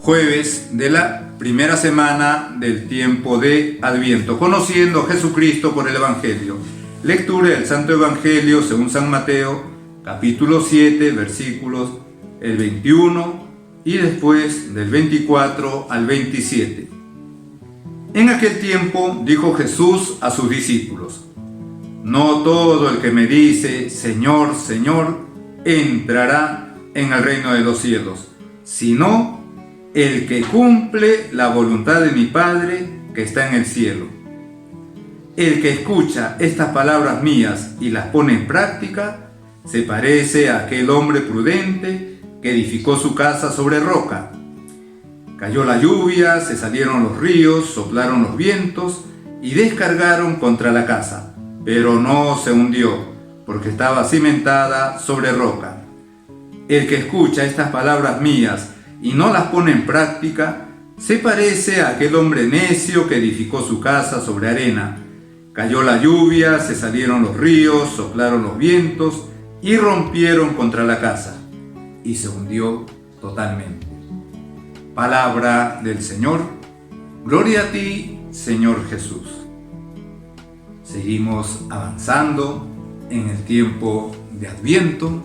Jueves de la primera semana del tiempo de Adviento, conociendo a Jesucristo por el Evangelio. Lectura del Santo Evangelio según San Mateo, capítulo 7, versículos el 21 y después del 24 al 27. En aquel tiempo dijo Jesús a sus discípulos: no todo el que me dice Señor, Señor, entrará en el reino de los cielos, sino el que cumple la voluntad de mi Padre que está en el cielo. El que escucha estas palabras mías y las pone en práctica, se parece a aquel hombre prudente que edificó su casa sobre roca. Cayó la lluvia, se salieron los ríos, soplaron los vientos y descargaron contra la casa, pero no se hundió, porque estaba cimentada sobre roca. El que escucha estas palabras mías y no las pone en práctica, se parece a aquel hombre necio que edificó su casa sobre arena. Cayó la lluvia, se salieron los ríos, soplaron los vientos y rompieron contra la casa, y se hundió totalmente. Palabra del Señor. Gloria a ti, Señor Jesús. Seguimos avanzando en el tiempo de Adviento,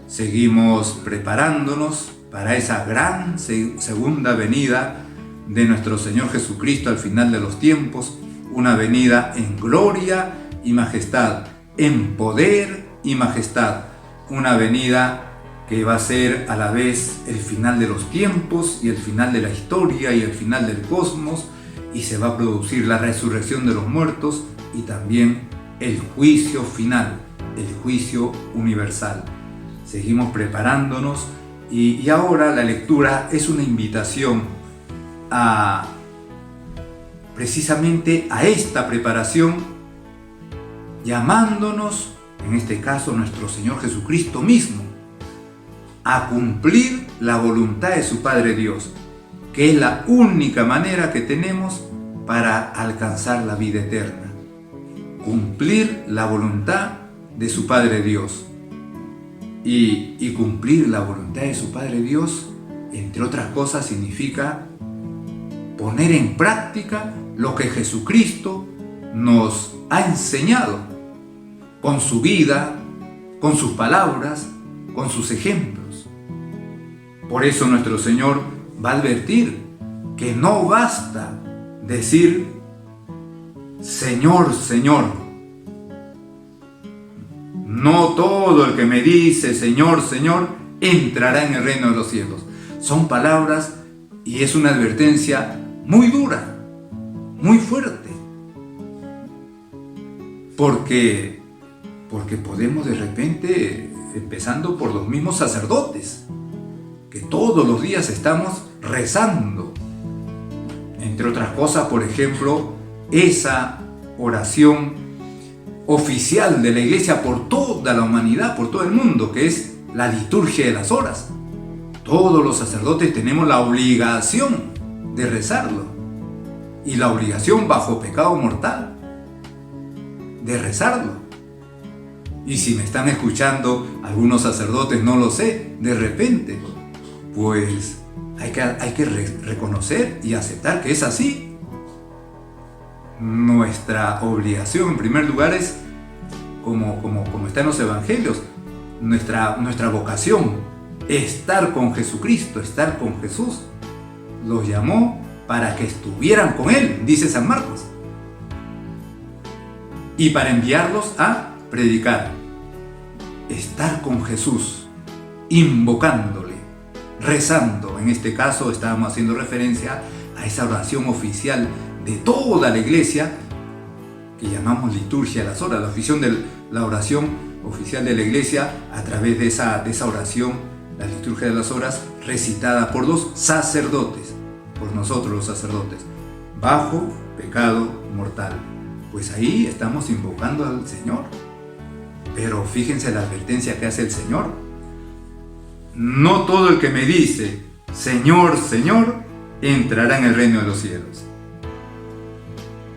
seguimos preparándonos para esa gran segunda venida de nuestro Señor Jesucristo al final de los tiempos, una venida en gloria y majestad, en poder y majestad, una venida que va a ser a la vez el final de los tiempos y el final de la historia y el final del cosmos, y se va a producir la resurrección de los muertos y también el juicio final, el juicio universal. Seguimos preparándonos y ahora la lectura es una invitación precisamente a esta preparación, llamándonos, en este caso nuestro Señor Jesucristo mismo, a cumplir la voluntad de su Padre Dios, que es la única manera que tenemos para alcanzar la vida eterna. Cumplir la voluntad de su Padre Dios. Y cumplir la voluntad de su Padre Dios, entre otras cosas, significa poner en práctica lo que Jesucristo nos ha enseñado, con su vida, con sus palabras, con sus ejemplos. Por eso nuestro Señor va a advertir que no basta decir Señor, Señor. No todo el que me dice Señor, Señor, entrará en el reino de los cielos. Son palabras y es una advertencia muy dura, muy fuerte. Porque podemos de repente, empezando por los mismos sacerdotes, que todos los días estamos rezando. Entre otras cosas, por ejemplo, esa oración oficial de la Iglesia por toda la humanidad, por todo el mundo, que es la liturgia de las horas. Todos los sacerdotes tenemos la obligación de rezarlo, y la obligación bajo pecado mortal de rezarlo. Y si me están escuchando algunos sacerdotes, no lo sé, de repente, pues hay que reconocer y aceptar que es así. Nuestra obligación en primer lugar es, como está en los evangelios, nuestra vocación, estar con Jesucristo, estar con Jesús. Los llamó para que estuvieran con Él, dice San Marcos, y para enviarlos a predicar. Estar con Jesús, invocándole, rezando. En este caso estábamos haciendo referencia a esa oración oficial de toda la Iglesia, que llamamos liturgia de las horas, la oración oficial de la Iglesia, a través de esa oración, la liturgia de las horas, recitada por los sacerdotes, por nosotros los sacerdotes, bajo pecado mortal. Pues ahí estamos invocando al Señor. Pero fíjense la advertencia que hace el Señor. No todo el que me dice Señor, Señor, entrará en el reino de los cielos.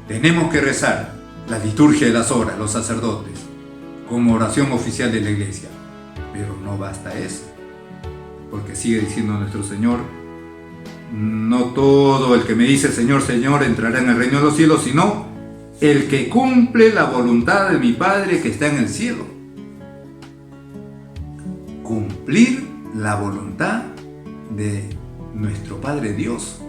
Tenemos que rezar la liturgia de las horas, los sacerdotes, como oración oficial de la Iglesia. Pero no basta eso, porque sigue diciendo nuestro Señor: no todo el que me dice Señor, Señor entrará en el reino de los cielos, sino el que cumple la voluntad de mi Padre que está en el cielo. Cumplir la voluntad de nuestro Padre Dios.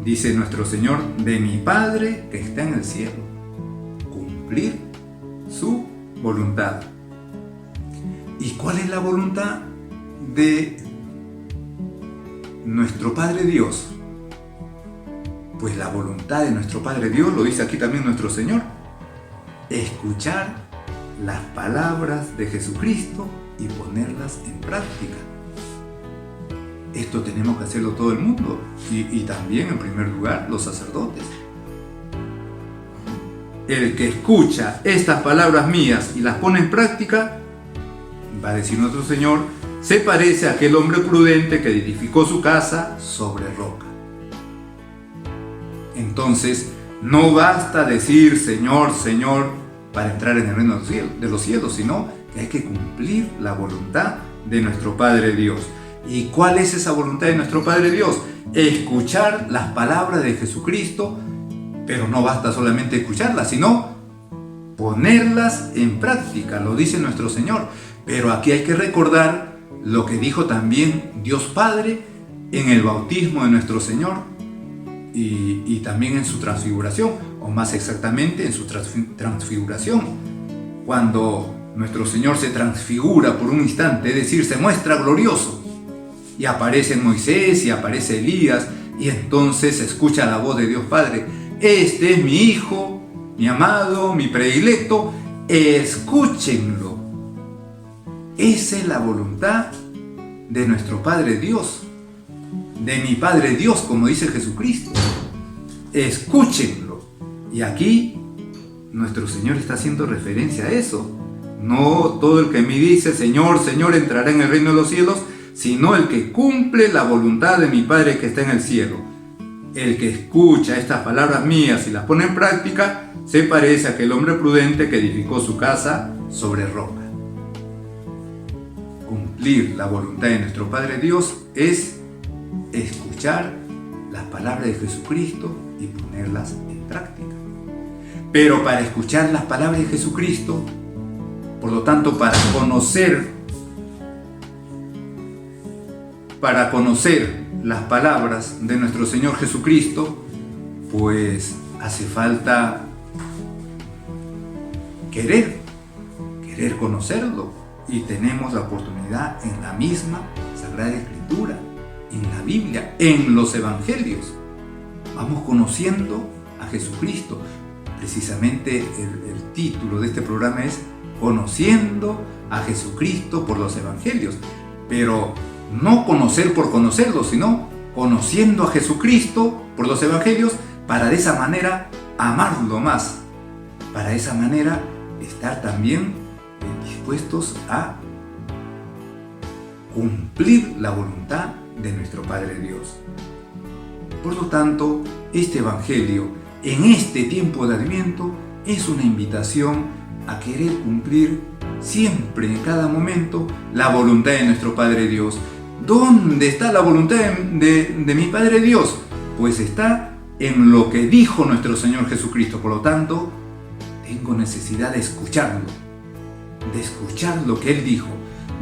Dice nuestro Señor, de mi Padre que está en el cielo. Cumplir su voluntad. ¿Y cuál es la voluntad de nuestro Padre Dios? Pues la voluntad de nuestro Padre Dios, lo dice aquí también nuestro Señor, escuchar las palabras de Jesucristo y ponerlas en práctica. Esto tenemos que hacerlo todo el mundo y también en primer lugar los sacerdotes. El que escucha estas palabras mías y las pone en práctica, va a decir nuestro Señor, se parece a aquel hombre prudente que edificó su casa sobre roca. Entonces, no basta decir Señor, Señor para entrar en el reino de los cielos, sino que hay que cumplir la voluntad de nuestro Padre Dios. ¿Y cuál es esa voluntad de nuestro Padre Dios? Escuchar las palabras de Jesucristo, pero no basta solamente escucharlas, sino ponerlas en práctica, lo dice nuestro Señor. Pero aquí hay que recordar lo que dijo también Dios Padre en el bautismo de nuestro Señor y también en su transfiguración, o más exactamente en su transfiguración, cuando nuestro Señor se transfigura por un instante, es decir, se muestra glorioso, y aparece Moisés y aparece Elías, y entonces se escucha la voz de Dios Padre: este es mi Hijo, mi amado, mi predilecto, escúchenlo. Esa es la voluntad de nuestro Padre Dios, de mi Padre Dios, como dice Jesucristo. Escúchenlo. Y aquí nuestro Señor está haciendo referencia a eso. No todo el que me dice Señor, Señor entrará en el reino de los cielos, sino el que cumple la voluntad de mi Padre que está en el cielo. El que escucha estas palabras mías y las pone en práctica, se parece a aquel hombre prudente que edificó su casa sobre roca. Cumplir la voluntad de nuestro Padre Dios es escuchar las palabras de Jesucristo y ponerlas en práctica. Pero para escuchar las palabras de Jesucristo, por lo tanto para conocer las palabras de nuestro Señor Jesucristo, pues hace falta querer conocerlo. Y tenemos la oportunidad en la misma Sagrada Escritura, en la Biblia, en los Evangelios. Vamos conociendo a Jesucristo. Precisamente el título de este programa es Conociendo a Jesucristo por los Evangelios. Pero no conocer por conocerlo, sino conociendo a Jesucristo por los Evangelios para de esa manera amarlo más. Para de esa manera estar también dispuestos a cumplir la voluntad de nuestro Padre Dios. Por lo tanto, este Evangelio en este tiempo de Adviento es una invitación a querer cumplir siempre, en cada momento, la voluntad de nuestro Padre Dios. ¿Dónde está la voluntad de mi Padre Dios? Pues está en lo que dijo nuestro Señor Jesucristo. Por lo tanto, tengo necesidad de escucharlo, de escuchar lo que Él dijo.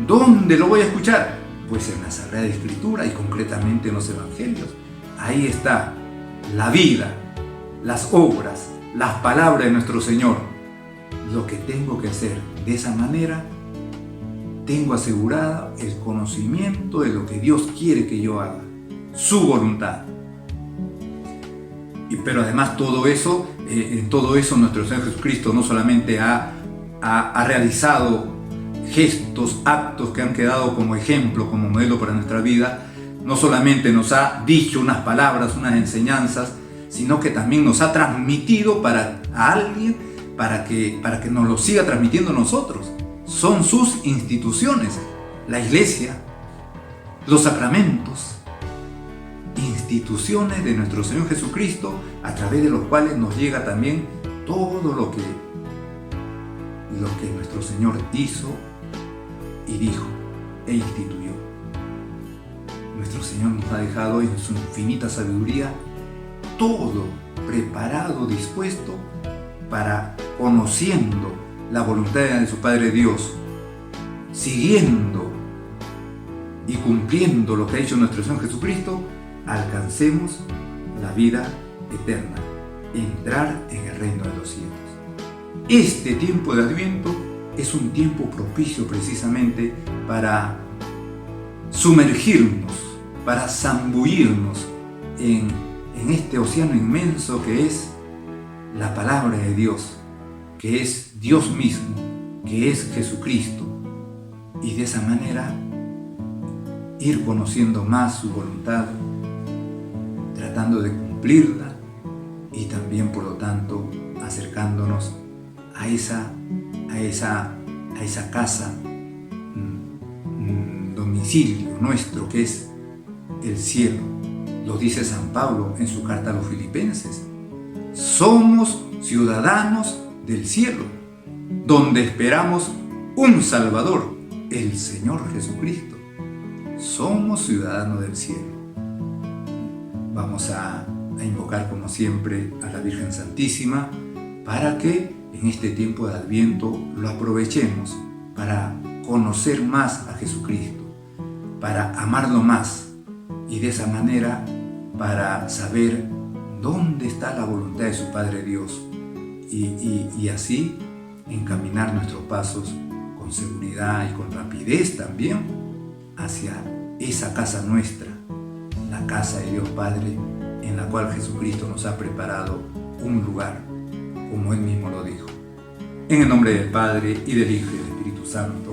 ¿Dónde lo voy a escuchar? Pues en la Sagrada Escritura y concretamente en los Evangelios. Ahí está la vida, las obras, las palabras de nuestro Señor. Lo que tengo que hacer. De esa manera tengo asegurado el conocimiento de lo que Dios quiere que yo haga, su voluntad. Pero además en todo eso nuestro Señor Jesucristo no solamente ha realizado gestos, actos que han quedado como ejemplo, como modelo para nuestra vida. No solamente nos ha dicho unas palabras, unas enseñanzas, sino que también nos ha transmitido a alguien para que nos lo siga transmitiendo a nosotros. Son sus instituciones, la iglesia, los sacramentos, instituciones de nuestro Señor Jesucristo, a través de los cuales nos llega también todo lo que nuestro Señor hizo y dijo e instituyó. nuestro Señor nos ha dejado en su infinita sabiduría todo preparado, dispuesto para, conociendo la voluntad de su Padre Dios, siguiendo y cumpliendo lo que ha hecho nuestro Señor Jesucristo, alcancemos la vida eterna, entrar en el reino de los cielos. Este tiempo de Adviento es un tiempo propicio precisamente para sumergirnos, para zambullirnos en este océano inmenso que es la palabra de Dios, que es Dios mismo, que es Jesucristo, y de esa manera ir conociendo más su voluntad, tratando de cumplirla y también, por lo tanto, acercándonos a esa casa, domicilio nuestro, que es el cielo. Lo dice San Pablo en su carta a los Filipenses. Somos ciudadanos del cielo, donde esperamos un Salvador, el Señor Jesucristo. Somos ciudadanos del cielo. Vamos a invocar, como siempre, a la Virgen Santísima para que en este tiempo de Adviento lo aprovechemos para conocer más a Jesucristo, para amarlo más y de esa manera para saber dónde está la voluntad de su Padre Dios y así encaminar nuestros pasos con seguridad y con rapidez también hacia esa casa nuestra, la casa de Dios Padre, en la cual Jesucristo nos ha preparado un lugar, como Él mismo lo dijo. En el nombre del Padre, y del Hijo, y del Espíritu Santo.